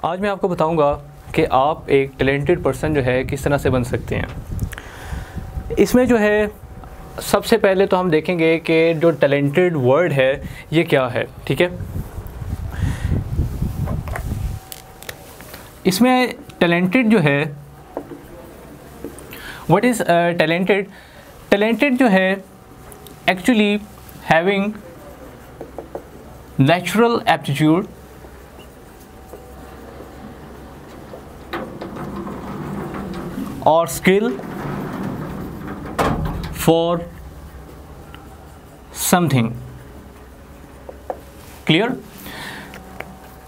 आज मैं आपको बताऊंगा कि आप एक टैलेंटेड पर्सन जो है किस तरह से बन सकते हैं। इसमें जो है सबसे पहले तो हम देखेंगे कि जो टैलेंटेड वर्ड है ये क्या है, ठीक है। इसमें टैलेंटेड जो है, व्हाट इज़ टैलेंटेड? टैलेंटेड जो है actually having natural aptitude or skill for something. Clear?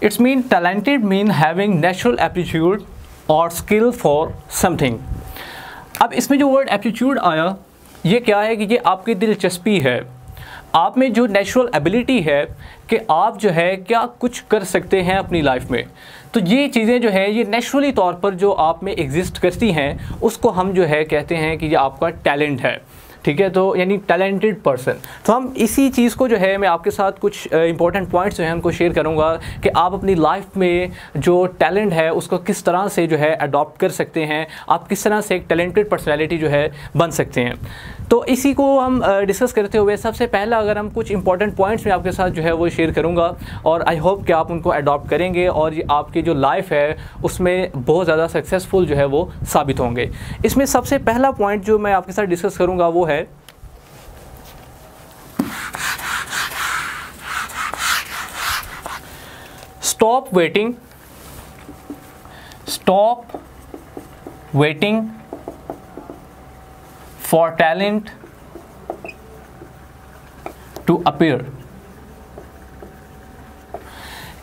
It's mean talented mean having natural aptitude or skill for something. अब इसमें जो वर्ड एप्टीट्यूड आया ये क्या है कि ये आपकी दिलचस्पी है, आप में जो नेचुरल एबिलिटी है कि आप जो है क्या कुछ कर सकते हैं अपनी लाइफ में। तो ये चीज़ें जो है ये नेचुरली तौर पर जो आप में एग्जिस्ट करती हैं उसको हम जो है कहते हैं कि ये आपका टैलेंट है, ठीक है। तो यानी टैलेंटेड पर्सन। तो हम इसी चीज़ को जो है मैं आपके साथ कुछ इंपॉर्टेंट पॉइंट्स जो हैं उनको शेयर करूंगा कि आप अपनी लाइफ में जो टैलेंट है उसको किस तरह से जो है अडॉप्ट कर सकते हैं, आप किस तरह से एक टैलेंटेड पर्सनैलिटी जो है बन सकते हैं। तो इसी को हम डिस्कस करते हुए सबसे पहला अगर हम कुछ इंपॉर्टेंट पॉइंट्स में आपके साथ जो है वो शेयर करूंगा और आई होप कि आप उनको अडॉप्ट करेंगे और ये आपकी जो लाइफ है उसमें बहुत ज़्यादा सक्सेसफुल जो है वो साबित होंगे। इसमें सबसे पहला पॉइंट जो मैं आपके साथ डिस्कस करूंगा वो है stop waiting for talent to appear।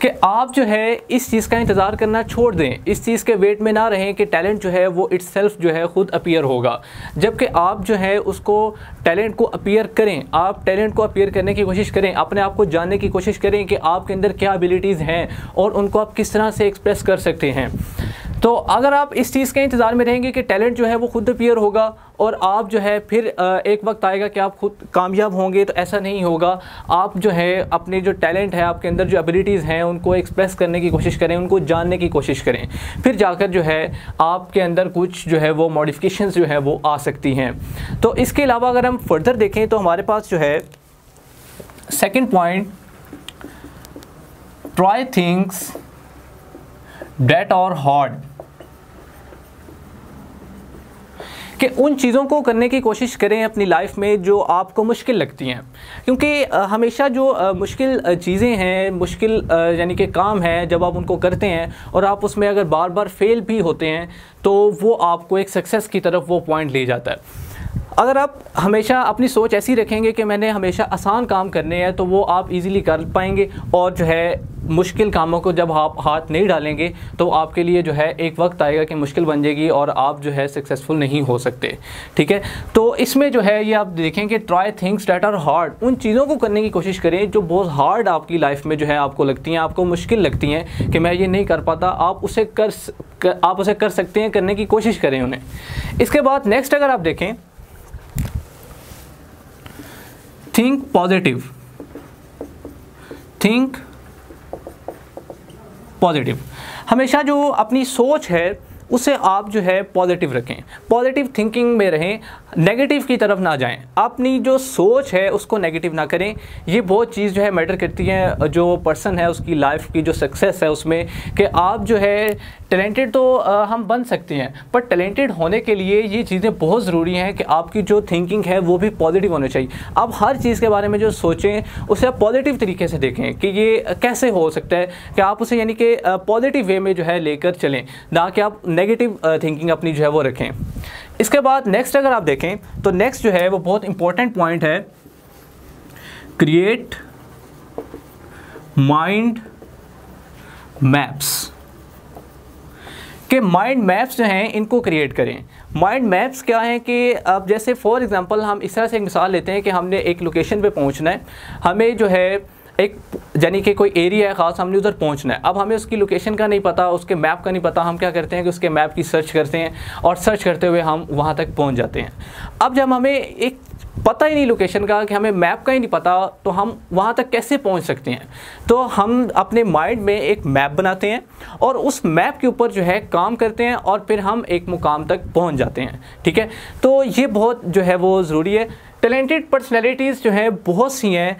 कि आप जो है इस चीज़ का इंतज़ार करना छोड़ दें, इस चीज़ के वेट में ना रहें कि टैलेंट जो है वो इट्सेल्फ जो है ख़ुद अपीयर होगा, जबकि आप जो है उसको टैलेंट को अपीयर करें। आप टैलेंट को अपीयर करने की कोशिश करें, अपने आप को जानने की कोशिश करें कि आपके अंदर क्या एबिलिटीज़ हैं और उनको आप किस तरह से एक्सप्रेस कर सकते हैं। तो अगर आप इस चीज़ के इंतज़ार में रहेंगे कि टैलेंट जो है वो खुद अपीयर होगा और आप जो है फिर एक वक्त आएगा कि आप खुद कामयाब होंगे, तो ऐसा नहीं होगा। आप जो है अपने जो टैलेंट है, आपके अंदर जो एबिलिटीज़ हैं उनको एक्सप्रेस करने की कोशिश करें, उनको जानने की कोशिश करें, फिर जाकर जो है आपके अंदर कुछ जो है वो मॉडिफिकेशंस जो है वो आ सकती हैं। तो इसके अलावा अगर हम फर्दर देखें तो हमारे पास जो है second point, try things that are hard. कि उन चीज़ों को करने की कोशिश करें अपनी लाइफ में जो आपको मुश्किल लगती हैं, क्योंकि हमेशा जो मुश्किल चीज़ें हैं, मुश्किल यानी कि काम है, जब आप उनको करते हैं और आप उसमें अगर बार बार फेल भी होते हैं तो वो आपको एक सक्सेस की तरफ वो पॉइंट ले जाता है। अगर आप हमेशा अपनी सोच ऐसी रखेंगे कि मैंने हमेशा आसान काम करने हैं तो वो आप इजीली कर पाएंगे और जो है मुश्किल कामों को जब आप हाथ नहीं डालेंगे तो आपके लिए जो है एक वक्त आएगा कि मुश्किल बन जाएगी और आप जो है सक्सेसफुल नहीं हो सकते, ठीक है। तो इसमें जो है ये आप देखें कि try things that are hard, उन चीज़ों को करने की कोशिश करें जो बहुत हार्ड आपकी लाइफ में जो है आपको लगती हैं, आपको मुश्किल लगती हैं कि मैं ये नहीं कर पाता, आप उसे कर सकते हैं, करने की कोशिश करें उन्हें। इसके बाद नेक्स्ट अगर आप देखें, थिंक पॉजिटिव। हमेशा जो अपनी सोच है उसे आप जो है पॉजिटिव रखें, पॉजिटिव थिंकिंग में रहें, नेगेटिव की तरफ ना जाएं। अपनी जो सोच है उसको नेगेटिव ना करें। ये बहुत चीज़ जो है मैटर करती है जो पर्सन है उसकी लाइफ की जो सक्सेस है उसमें, कि आप जो है टैलेंटेड तो हम बन सकते हैं, पर टैलेंटेड होने के लिए ये चीज़ें बहुत ज़रूरी हैं कि आपकी जो थिंकिंग है वो भी पॉजिटिव होनी चाहिए। आप हर चीज़ के बारे में जो सोचें उसे आप पॉजिटिव तरीके से देखें कि ये कैसे हो सकता है, कि आप उसे यानी कि पॉजिटिव वे में जो है लेकर चलें, ना कि आप नेगेटिव थिंकिंग अपनी जो है वो रखें। इसके बाद नेक्स्ट अगर आप देखें तो नेक्स्ट जो है वो बहुत इंपॉर्टेंट पॉइंट है, क्रिएट माइंड मैप्स। कि माइंड मैप्स जो हैं इनको क्रिएट करें। माइंड मैप्स क्या हैं कि अब जैसे फॉर एग्जांपल हम इस तरह से एक मिसाल लेते हैं कि हमने एक लोकेशन पे पहुंचना है, हमें जो है एक यानी कि कोई एरिया है ख़ास, हमने उधर पहुंचना है। अब हमें उसकी लोकेशन का नहीं पता, उसके मैप का नहीं पता, हम क्या करते हैं कि उसके मैप की सर्च करते हैं और सर्च करते हुए हम वहां तक पहुंच जाते हैं। अब जब हमें एक पता ही नहीं लोकेशन का, कि हमें मैप का ही नहीं पता, तो हम वहाँ तक कैसे पहुँच सकते हैं? तो हम अपने माइंड में एक मैप बनाते हैं और उस मैप के ऊपर जो है काम करते हैं और फिर हम एक मुकाम तक पहुँच जाते हैं। ठीक है, तो ये बहुत जो है वो ज़रूरी है। टैलेंटेड पर्सनैलिटीज़ जो है बहुत सी हैं।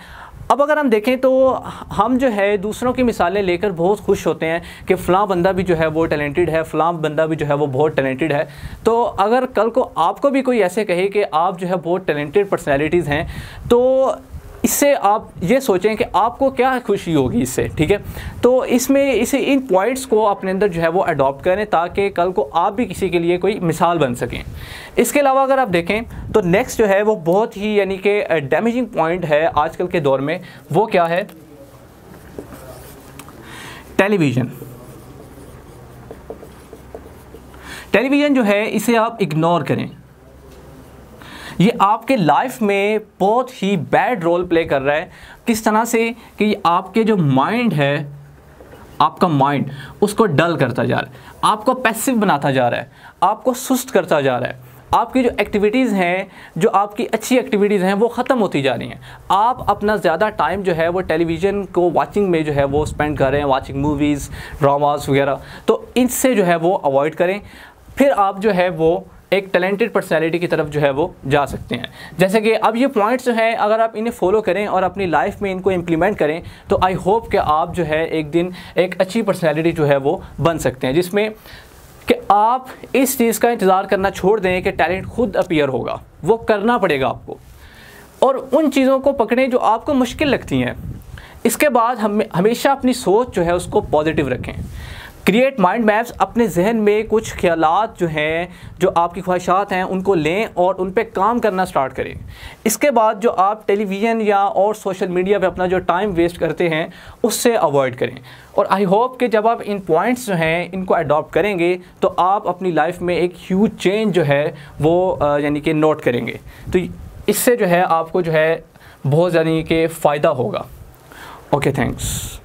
अब अगर हम देखें तो हम जो है दूसरों की मिसालें लेकर बहुत खुश होते हैं कि फ़लाँ बंदा भी जो है वो टैलेंटेड है, फ़लाँ बंदा भी जो है वो बहुत टैलेंटेड है। तो अगर कल को आपको भी कोई ऐसे कहे कि आप जो है बहुत टैलेंटेड पर्सनैलिटीज़ हैं, तो इससे आप ये सोचें कि आपको क्या खुशी होगी इससे। ठीक है, तो इन पॉइंट्स को अपने अंदर जो है वो अडॉप्ट करें ताकि कल को आप भी किसी के लिए कोई मिसाल बन सकें। इसके अलावा अगर आप देखें तो नेक्स्ट जो है वो बहुत ही यानी कि डैमेजिंग पॉइंट है आजकल के दौर में, वो क्या है? टेलीविज़न। टेलीविज़न जो है इसे आप इग्नोर करें। ये आपके लाइफ में बहुत ही बैड रोल प्ले कर रहा है। किस तरह से कि आपके जो माइंड है, आपका माइंड उसको डल करता जा रहा है, आपको पैसिव बनाता जा रहा है, आपको सुस्त करता जा रहा है। आपकी जो एक्टिविटीज़ हैं, जो आपकी अच्छी एक्टिविटीज़ हैं, वो ख़त्म होती जा रही हैं। आप अपना ज़्यादा टाइम जो है वो टेलीविज़न को वाचिंग में जो है वो स्पेंड कर रहे हैं, वाचिंग मूवीज़, ड्रामास वगैरह। तो इनसे जो है वो अवॉइड करें, फिर आप जो है वो एक टैलेंटेड पर्सनैलिटी की तरफ जो है वो जा सकते हैं। जैसे कि अब ये पॉइंट्स जो हैं, अगर आप इन्हें फॉलो करें और अपनी लाइफ में इनको इम्प्लीमेंट करें तो आई होप कि आप जो है एक दिन एक अच्छी पर्सनैलिटी जो है वो बन सकते हैं, जिसमें कि आप इस चीज़ का इंतज़ार करना छोड़ दें कि टैलेंट खुद अपीयर होगा। वो करना पड़ेगा आपको, और उन चीज़ों को पकड़ें जो आपको मुश्किल लगती हैं। इसके बाद हमेशा अपनी सोच जो है उसको पॉजिटिव रखें। क्रिएट माइंड मैप्स, अपने जहन में कुछ ख्यालात जो हैं, जो आपकी ख्वाहिशात हैं, उनको लें और उन पे काम करना स्टार्ट करें। इसके बाद जो आप टेलीविज़न या और सोशल मीडिया पे अपना जो टाइम वेस्ट करते हैं उससे अवॉइड करें। और आई होप कि जब आप इन पॉइंट्स जो हैं इनको अडॉप्ट करेंगे तो आप अपनी लाइफ में एक ह्यूज चेंज जो है वो यानी कि नोट करेंगे। तो इससे जो है आपको जो है बहुत यानी कि फ़ायदा होगा। Okay, thanks.